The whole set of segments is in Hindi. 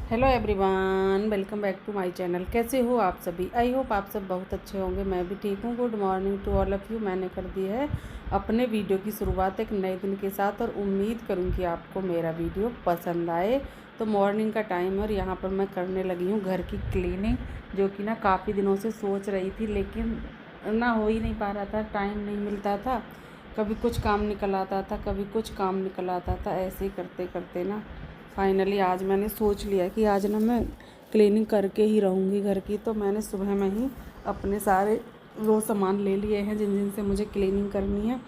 Hello everyone, welcome back to my channel. कैसे हो आप सभी? आई होप आप सब बहुत अच्छे होंगे। मैं भी ठीक हूँ। Good morning to all of you. मैंने कर दी है अपने वीडियो की शुरुआत एक नए दिन के साथ और उम्मीद करूँ कि आपको मेरा वीडियो पसंद आए। तो मॉर्निंग का टाइम है और यहाँ पर मैं करने लगी हूँ घर की क्लीनिंग, जो कि ना काफ़ी दिनों से सोच रही थी, लेकिन ना हो ही नहीं पा रहा था, टाइम नहीं मिलता था। कभी कुछ काम निकल आता था, कभी कुछ काम निकल आता था। ऐसे ही करते करते ना फाइनली आज मैंने सोच लिया कि आज ना मैं क्लीनिंग करके ही रहूँगी घर की। तो मैंने सुबह में ही अपने सारे वो सामान ले लिए हैं जिन जिन से मुझे क्लीनिंग करनी है।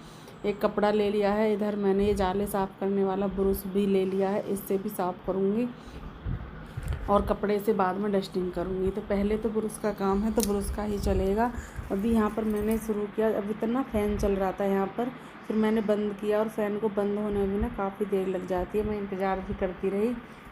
एक कपड़ा ले लिया है, इधर मैंने ये जाले साफ़ करने वाला ब्रश भी ले लिया है, इससे भी साफ़ करूँगी और कपड़े से बाद में डस्टिंग करूँगी। तो पहले तो ब्रश का काम है तो ब्रश का ही चलेगा। अभी यहाँ पर मैंने शुरू किया, अभी तक ना फ़ैन चल रहा था यहाँ पर, फिर मैंने बंद किया और फ़ैन को बंद होने में ना काफ़ी देर लग जाती है। मैं इंतज़ार भी करती रही,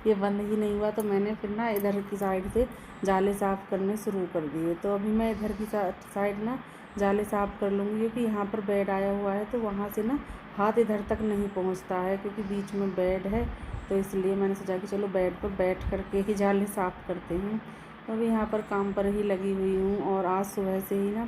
ये बंद ही नहीं हुआ, तो मैंने फिर ना इधर की साइड से जाले साफ़ करने शुरू कर दिए। तो अभी मैं इधर की साइड ना जाले साफ़ कर लूँगी, क्योंकि यहाँ पर बेड आया हुआ है तो वहाँ से ना हाथ इधर तक नहीं पहुँचता है, क्योंकि बीच में बेड है। तो इसलिए मैंने सोचा कि चलो बेड पर बैठ करके ही जाले साफ़ करते हैं। तो अभी यहाँ पर काम पर ही लगी हुई हूँ और आज सुबह से ही ना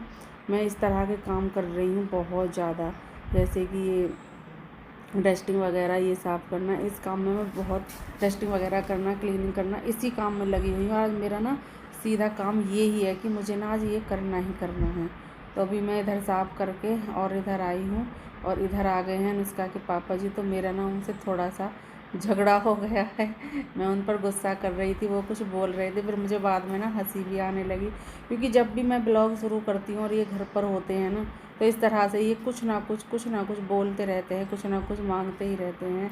मैं इस तरह के काम कर रही हूँ बहुत ज़्यादा, जैसे कि ये डस्टिंग वगैरह, ये साफ़ करना, इस काम में मैं बहुत डस्टिंग वगैरह करना, क्लीनिंग करना, इसी काम में लगी हुई हूँ। आज मेरा ना सीधा काम ये ही है कि मुझे ना आज ये करना ही करना है। तो अभी मैं इधर साफ़ करके और इधर आई हूँ और इधर आ गए हैं अनुष्का के पापा जी। तो मेरा ना उनसे थोड़ा सा झगड़ा हो गया है। मैं उन पर गुस्सा कर रही थी, वो कुछ बोल रहे थे, फिर मुझे बाद में ना हंसी भी आने लगी, क्योंकि जब भी मैं ब्लॉग शुरू करती हूँ और ये घर पर होते हैं ना, तो इस तरह से ये कुछ ना कुछ बोलते रहते हैं, कुछ ना कुछ मांगते ही रहते हैं।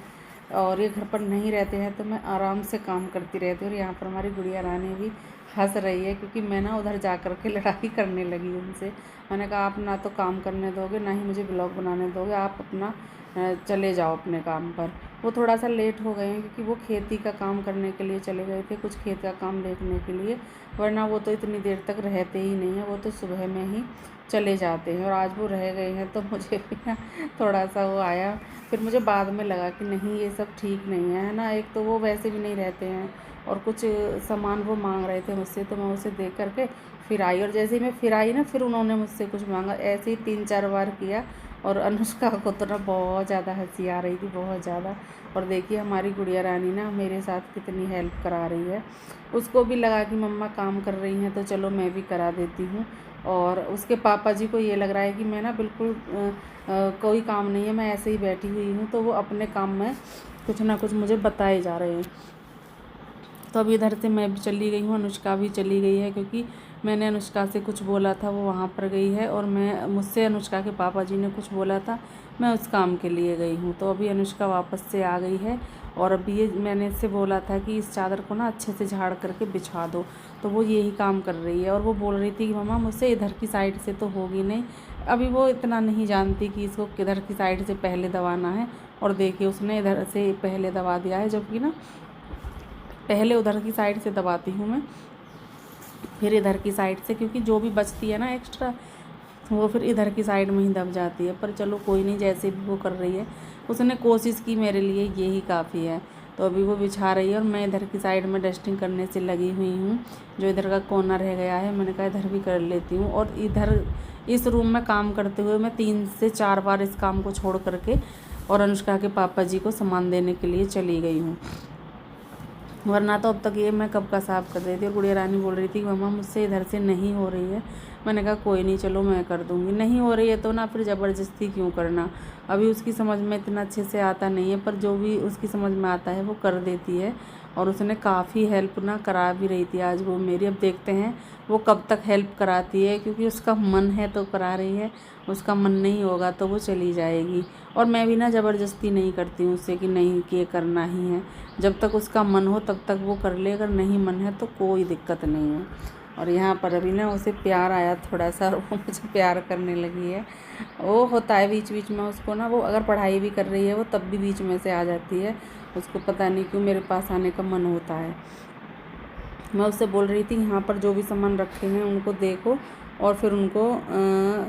और ये घर पर नहीं रहते हैं तो मैं आराम से काम करती रहती हूँ। और यहाँ पर हमारी गुड़िया रानी भी हंस रही है, क्योंकि मैं ना उधर जा कर के लड़ाई करने लगी उनसे। मैंने कहा आप ना तो काम करने दोगे, ना ही मुझे ब्लॉग बनाने दोगे, आप अपना चले जाओ अपने काम पर। वो थोड़ा सा लेट हो गए हैं, क्योंकि वो खेती का काम करने के लिए चले गए थे, कुछ खेत का काम देखने के लिए, वरना वो तो इतनी देर तक रहते ही नहीं हैं, वो तो सुबह में ही चले जाते हैं। और आज वो रह गए हैं तो मुझे भी ना थोड़ा सा वो आया। फिर मुझे बाद में लगा कि नहीं, ये सब ठीक नहीं है ना। एक तो वो वैसे भी नहीं रहते हैं और कुछ सामान वो मांग रहे थे मुझसे, तो मैं उसे देख करके फिर आई। और जैसे ही मैं फिर आई ना, फिर उन्होंने मुझसे कुछ मांगा। ऐसे ही 3-4 बार किया और अनुष्का को तो ना बहुत ज़्यादा हंसी आ रही थी, बहुत ज़्यादा। और देखिए हमारी गुड़िया रानी ना मेरे साथ कितनी हेल्प करा रही है। उसको भी लगा कि मम्मा काम कर रही हैं तो चलो मैं भी करा देती हूँ। और उसके पापा जी को ये लग रहा है कि मैं ना बिल्कुल कोई काम नहीं है, मैं ऐसे ही बैठी हुई हूँ, तो वो अपने काम में कुछ ना कुछ मुझे बताए जा रहे हैं। तो अब इधर से मैं भी चली गई हूँ, अनुष्का भी चली गई है, क्योंकि मैंने अनुष्का से कुछ बोला था, वो वहाँ पर गई है, और मुझसे अनुष्का के पापा जी ने कुछ बोला था, मैं उस काम के लिए गई हूँ। तो अभी अनुष्का वापस से आ गई है और अभी ये मैंने इससे बोला था कि इस चादर को ना अच्छे से झाड़ करके बिछा दो, तो वो यही काम कर रही है। और वो बोल रही थी कि मम्मा मुझसे इधर की साइड से तो होगी नहीं। अभी वो इतना नहीं जानती कि इसको किधर की साइड से पहले दबाना है, और देखिए उसने इधर से पहले दबा दिया है, जबकि ना पहले उधर की साइड से दबाती हूँ मैं, फिर इधर की साइड से, क्योंकि जो भी बचती है ना एक्स्ट्रा, वो फिर इधर की साइड में ही दब जाती है। पर चलो कोई नहीं, जैसे भी वो कर रही है, उसने कोशिश की, मेरे लिए यही काफ़ी है। तो अभी वो बिछा रही है और मैं इधर की साइड में डस्टिंग करने से लगी हुई हूँ। जो इधर का कोना रह गया है, मैंने कहा इधर भी कर लेती हूँ। और इधर इस रूम में काम करते हुए मैं 3 से 4 बार इस काम को छोड़ करके और अनुष्का के पापा जी को सामान देने के लिए चली गई हूँ, वरना तो अब तक ये मैं कब का साफ़ कर रही थी। और गुड़िया रानी बोल रही थी कि मम्मा मुझसे इधर से नहीं हो रही है। मैंने कहा कोई नहीं, चलो मैं कर दूँगी। नहीं हो रही है तो ना फिर ज़बरदस्ती क्यों करना। अभी उसकी समझ में इतना अच्छे से आता नहीं है, पर जो भी उसकी समझ में आता है वो कर देती है। और उसने काफ़ी हेल्प ना करा भी रही थी आज वो मेरी। अब देखते हैं वो कब तक हेल्प कराती है, क्योंकि उसका मन है तो करा रही है, उसका मन नहीं होगा तो वो चली जाएगी। और मैं भी ना ज़बरदस्ती नहीं करती हूँ उससे कि नहीं कि ये करना ही है। जब तक उसका मन हो तब तक वो कर ले, अगर नहीं मन है तो कोई दिक्कत नहीं है। और यहाँ पर अभी ना उसे प्यार आया थोड़ा सा, और वो मुझे प्यार करने लगी है। वो होता है बीच बीच में उसको ना, वो अगर पढ़ाई भी कर रही है वो तब भी बीच में से आ जाती है, उसको पता नहीं क्यों मेरे पास आने का मन होता है। मैं उससे बोल रही थी यहाँ पर जो भी सामान रखे हैं उनको देखो, और फिर उनको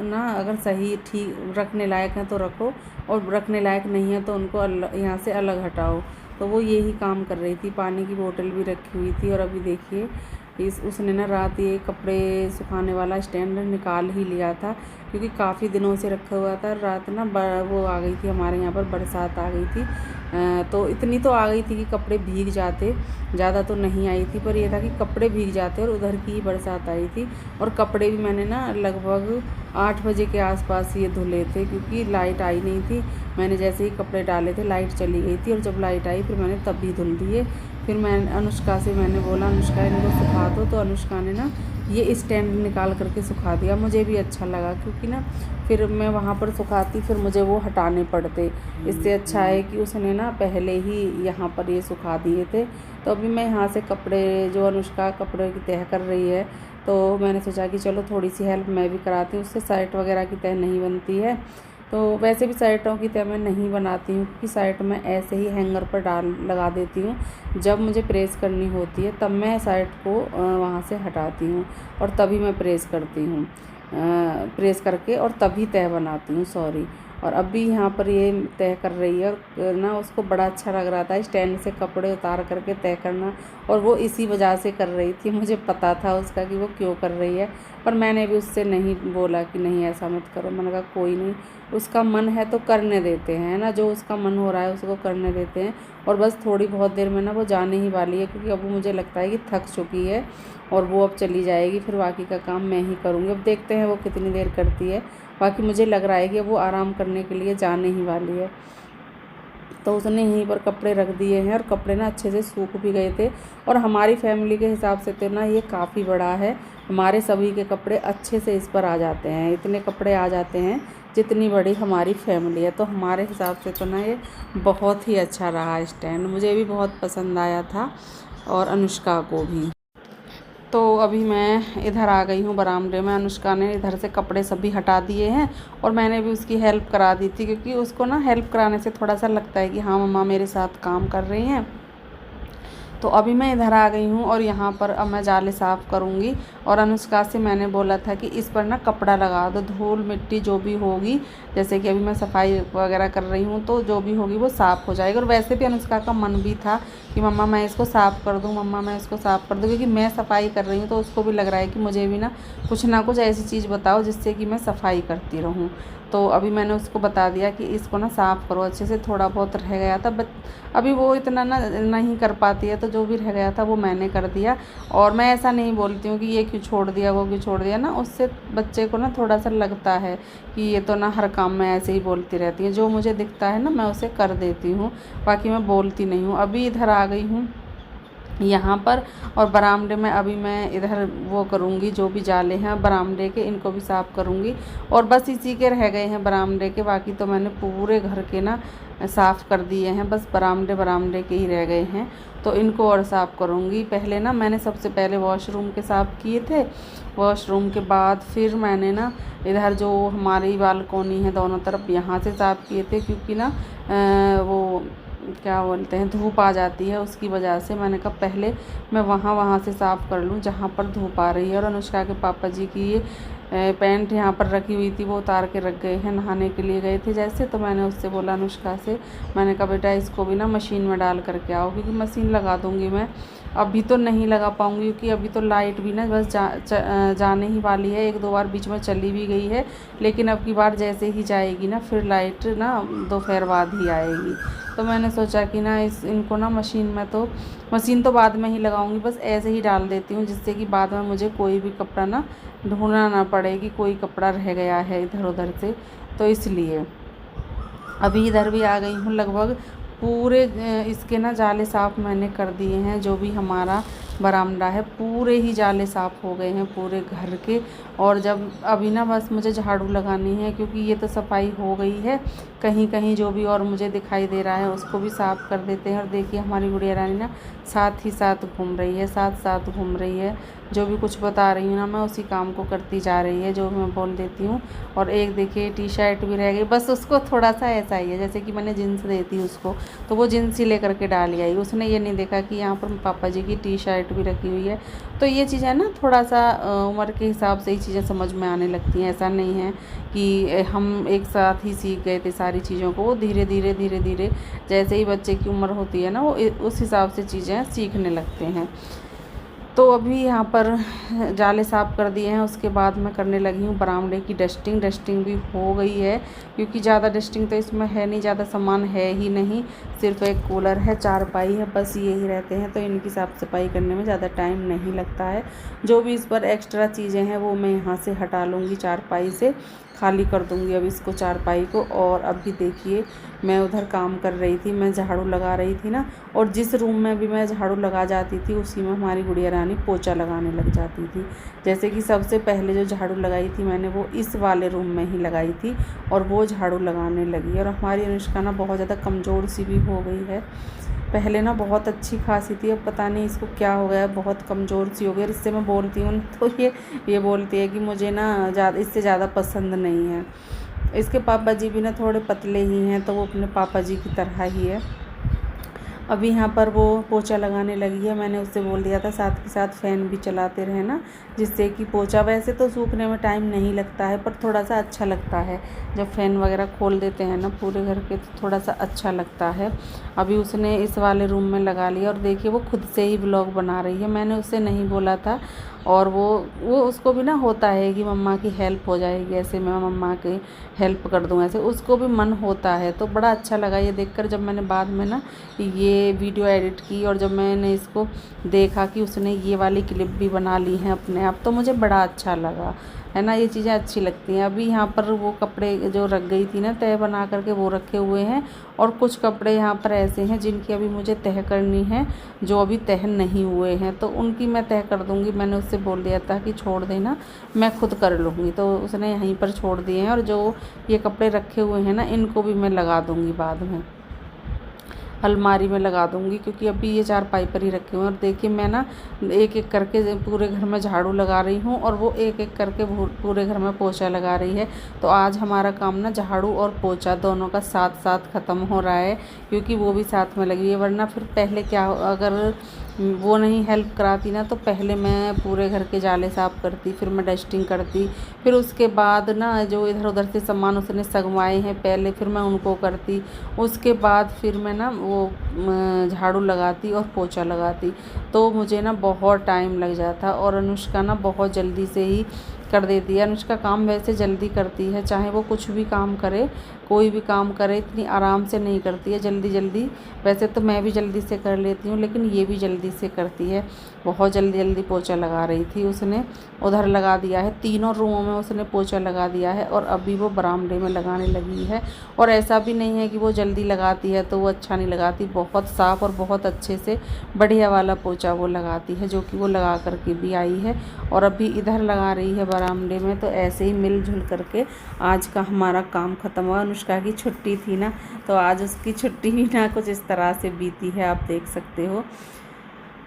ना अगर सही ठीक रखने लायक हैं तो रखो, और रखने लायक नहीं है तो उनको यहाँ से अलग हटाओ। तो वो यही काम कर रही थी। पानी की बोतल भी रखी हुई थी। और अभी देखिए उसने ना रात ये कपड़े सुखाने वाला स्टैंड निकाल ही लिया था, क्योंकि काफ़ी दिनों से रखा हुआ था। रात ना वो आ गई थी, हमारे यहाँ पर बरसात आ गई थी। तो इतनी तो आ गई थी कि कपड़े भीग जाते, ज़्यादा तो नहीं आई थी, पर यह था कि कपड़े भीग जाते और उधर की ही बरसात आई थी। और कपड़े भी मैंने ना लगभग 8 बजे के आसपास ये धुले थे, क्योंकि लाइट आई नहीं थी। मैंने जैसे ही कपड़े डाले थे लाइट चली गई थी, और जब लाइट आई फिर मैंने तब भी धुल दिए। फिर मैं अनुष्का से मैंने बोला, अनुष्का इनको सुखा दो, तो अनुष्का ने ना ये स्टैंड निकाल करके सुखा दिया। मुझे भी अच्छा लगा, क्योंकि ना फिर मैं वहाँ पर सुखाती फिर मुझे वो हटाने पड़ते। इससे अच्छा है कि उसने ना पहले ही यहाँ पर ये सुखा दिए थे। तो अभी मैं यहाँ से कपड़े, जो अनुष्का कपड़े की तह कर रही है, तो मैंने सोचा कि चलो थोड़ी सी हेल्प मैं भी कराती हूँ। उससे शर्ट वगैरह की तह नहीं बनती है। तो वैसे भी शर्टों की तह मैं नहीं बनाती हूँ, क्योंकि शर्ट मैं ऐसे ही हैंगर पर लगा देती हूँ। जब मुझे प्रेस करनी होती है तब मैं शर्ट को वहाँ से हटाती हूँ, और तभी मैं प्रेस करती हूँ, प्रेस करके और तभी तह बनाती हूँ, सॉरी। और अभी यहाँ पर ये तह कर रही है, और ना उसको बड़ा अच्छा लग रहा था स्टैंड से कपड़े उतार करके तह करना, और वो इसी वजह से कर रही थी। मुझे पता था उसका कि वो क्यों कर रही है, पर मैंने भी उससे नहीं बोला कि नहीं ऐसा मत करो। मैंने कहा कोई नहीं, उसका मन है तो करने देते हैं ना, जो उसका मन हो रहा है उसको करने देते हैं। और बस थोड़ी बहुत देर में ना वो जाने ही वाली है, क्योंकि अब मुझे लगता है कि थक चुकी है, और वो अब चली जाएगी। फिर बाकी का काम मैं ही करूँगी। अब देखते हैं वो कितनी देर करती है। बाकी मुझे लग रहा है कि वो आराम करने के लिए जाने ही वाली है। तो उसने यहीं पर कपड़े रख दिए हैं, और कपड़े ना अच्छे से सूख भी गए थे। और हमारी फैमिली के हिसाब से तो ना ये काफ़ी बड़ा है। हमारे सभी के कपड़े अच्छे से इस पर आ जाते हैं, इतने कपड़े आ जाते हैं जितनी बड़ी हमारी फैमिली है। तो हमारे हिसाब से तो ना ये बहुत ही अच्छा रहा स्टैंड, मुझे भी बहुत पसंद आया था, और अनुष्का को भी। तो अभी मैं इधर आ गई हूँ बरामदे में। अनुष्का ने इधर से कपड़े सभी हटा दिए हैं, और मैंने भी उसकी हेल्प करा दी थी, क्योंकि उसको ना हेल्प कराने से थोड़ा सा लगता है कि हाँ मम्मा मेरे साथ काम कर रही हैं। तो अभी मैं इधर आ गई हूँ, और यहाँ पर अब मैं जाले साफ़ करूँगी। और अनुष्का से मैंने बोला था कि इस पर ना कपड़ा लगा दो, धूल मिट्टी जो भी होगी, जैसे कि अभी मैं सफाई वगैरह कर रही हूँ, तो जो भी होगी वो साफ़ हो जाएगी। और वैसे भी अनुष्का का मन भी था कि मम्मा मैं इसको साफ़ कर दूँ, मम्मा मैं इसको साफ़ कर दूँ, क्योंकि मैं सफाई कर रही हूँ तो उसको भी लग रहा है कि मुझे भी ना कुछ ऐसी चीज़ बताओ जिससे कि मैं सफाई करती रहूँ। तो अभी मैंने उसको बता दिया कि इसको ना साफ़ करो अच्छे से, थोड़ा बहुत रह गया था, बट अभी वो इतना ना नहीं कर पाती है, तो जो भी रह गया था वो मैंने कर दिया। और मैं ऐसा नहीं बोलती हूँ कि ये क्यों छोड़ दिया, वो क्यों छोड़ दिया, ना उससे बच्चे को ना थोड़ा सा लगता है कि ये तो ना हर काम में ऐसे ही बोलती रहती है। जो मुझे दिखता है ना मैं उसे कर देती हूँ, बाकी मैं बोलती नहीं हूँ। अभी इधर आ गई हूँ यहाँ पर, और बरामदे में अभी मैं इधर वो करूँगी, जो भी जाले हैं बरामदे के इनको भी साफ़ करूँगी। और बस इसी के रह गए हैं बरामदे के, बाकी तो मैंने पूरे घर के ना साफ़ कर दिए हैं, बस बरामदे के ही रह गए हैं। तो इनको और साफ़ करूँगी। पहले ना मैंने सबसे पहले वॉशरूम के साफ़ किए थे, वॉशरूम के बाद फिर मैंने ना इधर जो हमारी बालकोनी है दोनों तरफ यहाँ से साफ़ किए थे, क्योंकि ना वो क्या बोलते हैं धूप आ जाती है, उसकी वजह से मैंने कहा पहले मैं वहाँ से साफ़ कर लूँ जहाँ पर धूप आ रही है। और अनुष्का के पापा जी की ये पैंट यहाँ पर रखी हुई थी, वो उतार के रख गए हैं, नहाने के लिए गए थे जैसे। तो मैंने उससे बोला अनुष्का से, मैंने कहा बेटा इसको भी ना मशीन में डाल करके आओ, क्योंकि मशीन लगा दूँगी मैं। अभी तो नहीं लगा पाऊँगी, क्योंकि अभी तो लाइट भी ना बस जाने ही वाली है। 1-2 बार बीच में चली भी गई है, लेकिन अब की बार जैसे ही जाएगी ना फिर लाइट ना दोपहर बाद ही आएगी। तो मैंने सोचा कि ना इनको ना मशीन तो बाद में ही लगाऊंगी, बस ऐसे ही डाल देती हूँ, जिससे कि बाद में मुझे कोई भी कपड़ा ना ढूंढना ना पड़े कि कोई कपड़ा रह गया है इधर उधर से। तो इसलिए अभी इधर भी आ गई हूँ। लगभग पूरे इसके ना जाले साफ़ मैंने कर दिए हैं। जो भी हमारा बरामदा है पूरे ही जाले साफ़ हो गए हैं पूरे घर के। और जब अभी ना बस मुझे झाड़ू लगानी है, क्योंकि ये तो सफाई हो गई है। कहीं कहीं जो भी और मुझे दिखाई दे रहा है उसको भी साफ़ कर देते हैं। और देखिए हमारी गुड़िया रानी ना साथ ही साथ घूम रही है, साथ घूम रही है। जो भी कुछ बता रही हूँ ना मैं उसी काम को करती जा रही है, जो मैं बोल देती हूँ। और एक देखिए टी शर्ट भी रह गई, बस उसको थोड़ा सा ऐसा ही है जैसे कि मैंने जीन्स देती उसको, तो वो जीन्स ही लेकर के डाल आई। उसने ये नहीं देखा कि यहाँ पर पापा जी की टी शर्ट लाइट भी रखी हुई है। तो ये चीज़ें ना थोड़ा सा उम्र के हिसाब से ही चीज़ें समझ में आने लगती हैं। ऐसा नहीं है कि हम एक साथ ही सीख गए थे सारी चीज़ों को, वो धीरे धीरे जैसे ही बच्चे की उम्र होती है ना, वो उस हिसाब से चीज़ें सीखने लगते हैं। तो अभी यहाँ पर जाले साफ़ कर दिए हैं, उसके बाद मैं करने लगी हूँ बरामदे की डस्टिंग भी हो गई है, क्योंकि ज़्यादा डस्टिंग तो इसमें है नहीं, ज़्यादा सामान है ही नहीं, सिर्फ एक कूलर है, चारपाई है, बस यही रहते हैं। तो इनकी साफ़ सफाई करने में ज़्यादा टाइम नहीं लगता है। जो भी इस पर एक्स्ट्रा चीज़ें हैं वो मैं यहाँ से हटा लूँगी, चारपाई से खाली कर दूँगी अब इसको, चारपाई को। और अभी देखिए मैं उधर काम कर रही थी, मैं झाड़ू लगा रही थी ना, और जिस रूम में भी मैं झाड़ू लगा जाती थी उसी में हमारी गुड़िया रानी पोछा लगाने लग जाती थी। जैसे कि सबसे पहले जो झाड़ू लगाई थी मैंने वो इस वाले रूम में ही लगाई थी, और वो झाड़ू लगाने लगी। और हमारी अनुष्का ना बहुत ज़्यादा कमज़ोर सी भी हो गई है। पहले ना बहुत अच्छी खासी थी, अब पता नहीं इसको क्या हो गया है, बहुत कमज़ोर सी हो गई। इससे मैं बोलती हूँ तो ये बोलती है कि मुझे ना इससे ज़्यादा पसंद नहीं है। इसके पापा जी भी ना थोड़े पतले ही हैं, तो वो अपने पापा जी की तरह ही है। अभी यहाँ पर वो पोछा लगाने लगी है। मैंने उससे बोल दिया था साथ के साथ फ़ैन भी चलाते रहे ना, जिससे कि पोछा वैसे तो सूखने में टाइम नहीं लगता है, पर थोड़ा सा अच्छा लगता है जब फ़ैन वगैरह खोल देते हैं ना पूरे घर के, तो थोड़ा सा अच्छा लगता है। अभी उसने इस वाले रूम में लगा लिया, और देखिए वो खुद से ही व्लॉग बना रही है, मैंने उससे नहीं बोला था। और वो उसको भी ना होता है कि मम्मा की हेल्प हो जाएगी, ऐसे मैं मम्मा की हेल्प कर दूँ, ऐसे उसको भी मन होता है। तो बड़ा अच्छा लगा ये देखकर, जब मैंने बाद में ना ये वीडियो एडिट की और जब मैंने इसको देखा कि उसने ये वाली क्लिप भी बना ली है अपने आप, तो मुझे बड़ा अच्छा लगा, है ना। ये चीज़ें अच्छी लगती हैं। अभी यहाँ पर वो कपड़े जो रख गई थी ना तह बना करके, वो रखे हुए हैं, और कुछ कपड़े यहाँ पर ऐसे हैं जिनकी अभी मुझे तह करनी है, जो अभी तह नहीं हुए हैं, तो उनकी मैं तह कर दूँगी। मैंने उससे बोल दिया था कि छोड़ देना, मैं खुद कर लूँगी, तो उसने यहीं पर छोड़ दिए हैं। और जो ये कपड़े रखे हुए हैं ना, इनको भी मैं लगा दूँगी बाद में, अलमारी में लगा दूँगी, क्योंकि अभी ये चारपाई पर ही रखे हुए हैं। और देखिए मैं ना एक एक करके पूरे घर में झाड़ू लगा रही हूँ, और वो एक एक करके पूरे घर में पोछा लगा रही है। तो आज हमारा काम ना झाड़ू और पोछा दोनों का साथ साथ ख़त्म हो रहा है, क्योंकि वो भी साथ में लगी है। वरना फिर पहले क्या, अगर वो नहीं हेल्प कराती ना, तो पहले मैं पूरे घर के जाले साफ़ करती, फिर मैं डस्टिंग करती, फिर उसके बाद ना जो इधर उधर से सामान उसने सगवाए हैं पहले, फिर मैं उनको करती, उसके बाद फिर मैं ना वो झाड़ू लगाती और पोछा लगाती। तो मुझे ना बहुत टाइम लग जाता, और अनुष्का ना बहुत जल्दी से ही कर देती है। अनुष्का काम वैसे जल्दी करती है, चाहे वो कुछ भी काम करे, कोई भी काम करे, इतनी आराम से नहीं करती है, जल्दी जल्दी। वैसे तो मैं भी जल्दी से कर लेती हूँ, लेकिन ये भी जल्दी से करती है। बहुत जल्दी जल्दी पोछा लगा रही थी, उसने उधर लगा दिया है, तीनों रूमों में उसने पोछा लगा दिया है, और अभी वो बरामदे में लगाने लगी है। और ऐसा भी नहीं है कि वो जल्दी लगाती है तो वो अच्छा नहीं लगाती, बहुत साफ़ और बहुत अच्छे से बढ़िया वाला पोछा वो लगाती है, जो कि वो लगा करके भी आई है। और अभी इधर लगा रही है बरामदे में। तो ऐसे ही मिलजुल करके आज का हमारा काम ख़त्म हुआ। अनुष्का की छुट्टी थी ना, तो आज उसकी छुट्टी भी ना कुछ इस तरह से बीती है, आप देख सकते हो।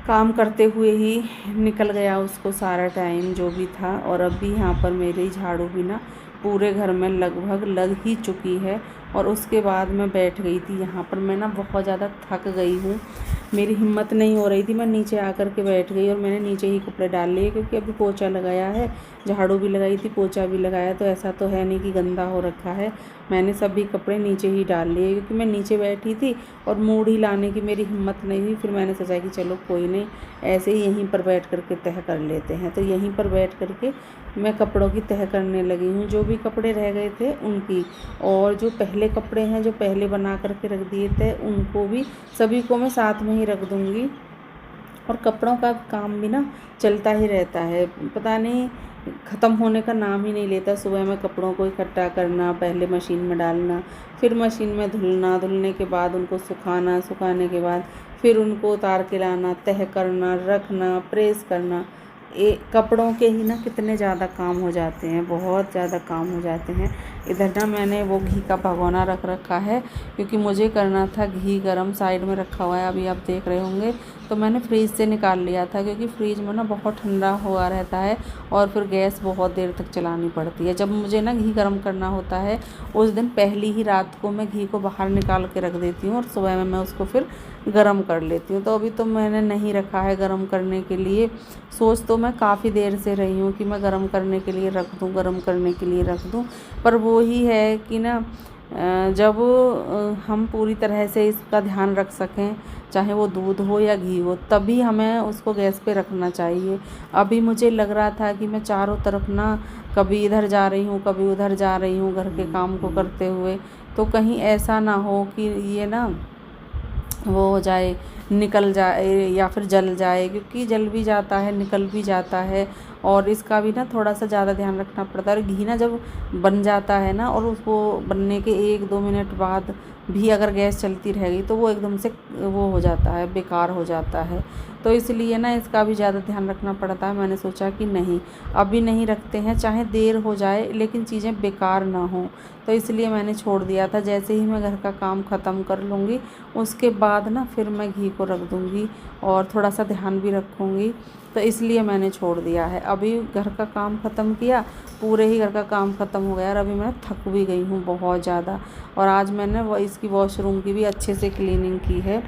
काम करते हुए ही निकल गया उसको सारा टाइम जो भी था। और अभी यहाँ पर मेरी झाड़ू भी ना पूरे घर में लगभग लग ही चुकी है, और उसके बाद मैं बैठ गई थी यहाँ पर। मैं ना बहुत ज़्यादा थक गई हूँ, मेरी हिम्मत नहीं हो रही थी, मैं नीचे आकर के बैठ गई, और मैंने नीचे ही कपड़े डाल लिए, क्योंकि अभी पोछा लगाया है, झाड़ू भी लगाई थी, पोछा भी लगाया, तो ऐसा तो है नहीं कि गंदा हो रखा है। मैंने सभी कपड़े नीचे ही डाल लिए, क्योंकि मैं नीचे बैठी थी और मूढ़ी लाने की मेरी हिम्मत नहीं हुई। फिर मैंने सोचा कि चलो कोई नहीं, ऐसे ही यहीं पर बैठ करके तह कर लेते हैं। तो यहीं पर बैठ करके मैं कपड़ों की तह करने लगी हूँ, जो भी कपड़े रह गए थे उनकी, और जो पहले कपड़े हैं जो पहले बना करके रख दिए थे उनको भी, सभी को मैं साथ में ही रख दूँगी। और कपड़ों का काम भी ना चलता ही रहता है, पता नहीं ख़त्म होने का नाम ही नहीं लेता। सुबह में कपड़ों को इकट्ठा करना, पहले मशीन में डालना, फिर मशीन में धुलना, धुलने के बाद उनको सुखाना, सुखाने के बाद फिर उनको उतार के लाना, तह करना, रखना, प्रेस करना। कपड़ों के ही ना कितने ज़्यादा काम हो जाते हैं, बहुत ज़्यादा काम हो जाते हैं। इधर ना मैंने वो घी का भगोना रख रखा है, क्योंकि मुझे करना था घी गरम, साइड में रखा हुआ है, अभी आप देख रहे होंगे। तो मैंने फ्रीज से निकाल लिया था, क्योंकि फ्रीज में ना बहुत ठंडा हुआ रहता है, और फिर गैस बहुत देर तक चलानी पड़ती है। जब मुझे ना घी गरम करना होता है, उस दिन पहली ही रात को मैं घी को बाहर निकाल के रख देती हूँ, और सुबह में मैं उसको फिर गरम कर लेती हूँ। तो अभी तो मैंने नहीं रखा है गरम करने के लिए। सोच तो मैं काफ़ी देर से रही हूँ कि मैं गरम करने के लिए रख दूँ, गरम करने के लिए रख दूँ, पर वो ही है कि ना जब हम पूरी तरह से इसका ध्यान रख सकें, चाहे वो दूध हो या घी हो, तभी हमें उसको गैस पे रखना चाहिए। अभी मुझे लग रहा था कि मैं चारों तरफ ना कभी इधर जा रही हूँ, कभी उधर जा रही हूँ घर के काम को करते हुए, तो कहीं ऐसा ना हो कि ये ना वो हो जाए, निकल जाए या फिर जल जाए, क्योंकि जल भी जाता है, निकल भी जाता है। और इसका भी ना थोड़ा सा ज़्यादा ध्यान रखना पड़ता है। और घी ना जब बन जाता है ना, और उसको बनने के 1-2 मिनट बाद भी अगर गैस चलती रहेगी तो वो एकदम से वो हो जाता है, बेकार हो जाता है। तो इसलिए ना इसका भी ज़्यादा ध्यान रखना पड़ता है। मैंने सोचा कि नहीं, अभी नहीं रखते हैं, चाहे देर हो जाए लेकिन चीज़ें बेकार ना हों। तो इसलिए मैंने छोड़ दिया था। जैसे ही मैं घर का काम ख़त्म कर लूँगी, उसके बाद ना फिर मैं घी को रख दूँगी और थोड़ा सा ध्यान भी रखूँगी। तो इसलिए मैंने छोड़ दिया है। अभी घर का काम ख़त्म किया, पूरे ही घर का काम ख़त्म हो गया, और अभी मैं थक भी गई हूँ बहुत ज़्यादा। और आज मैंने वो इसकी वॉशरूम की भी अच्छे से क्लीनिंग की है,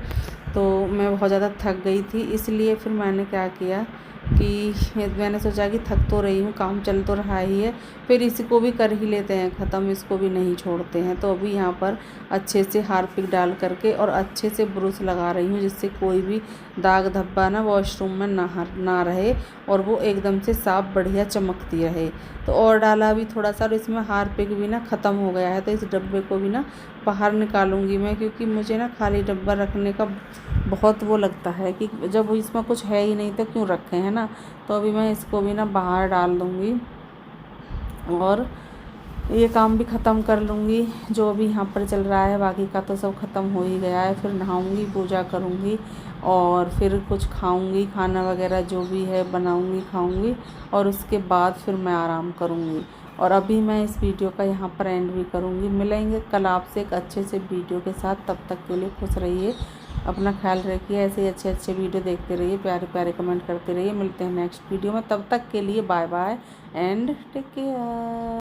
तो मैं बहुत ज़्यादा थक गई थी। इसलिए फिर मैंने क्या किया कि मैंने सोचा कि थक तो रही हूँ, काम चल तो रहा ही है, फिर इसको भी कर ही लेते हैं ख़त्म, इसको भी नहीं छोड़ते हैं। तो अभी यहाँ पर अच्छे से हार्पिक डाल करके और अच्छे से ब्रश लगा रही हूँ, जिससे कोई भी दाग धब्बा ना वॉशरूम में ना रहे, और वो एकदम से साफ़ बढ़िया चमकती रहे। तो और डाला भी थोड़ा सा, और इसमें हार्पिक भी ना ख़त्म हो गया है, तो इस डब्बे को भी ना बाहर निकालूंगी मैं, क्योंकि मुझे ना खाली डब्बा रखने का बहुत वो लगता है कि जब इसमें कुछ है ही नहीं तो क्यों रखें, है ना। तो अभी मैं इसको भी ना बाहर डाल दूँगी और ये काम भी ख़त्म कर लूँगी जो अभी यहाँ पर चल रहा है। बाकी का तो सब ख़त्म हो ही गया है। फिर नहाऊँगी, पूजा करूँगी और फिर कुछ खाऊँगी, खाना वगैरह जो भी है बनाऊँगी, खाऊँगी, और उसके बाद फिर मैं आराम करूँगी। और अभी मैं इस वीडियो का यहाँ पर एंड भी करूँगी। मिलेंगे कल आपसे एक अच्छे से वीडियो के साथ। तब तक के लिए खुश रहिए, अपना ख्याल रखिए, ऐसे ही अच्छे अच्छे वीडियो देखते रहिए, प्यारे प्यारे कमेंट करते रहिए। मिलते हैं नेक्स्ट वीडियो में, तब तक के लिए bye bye and take care.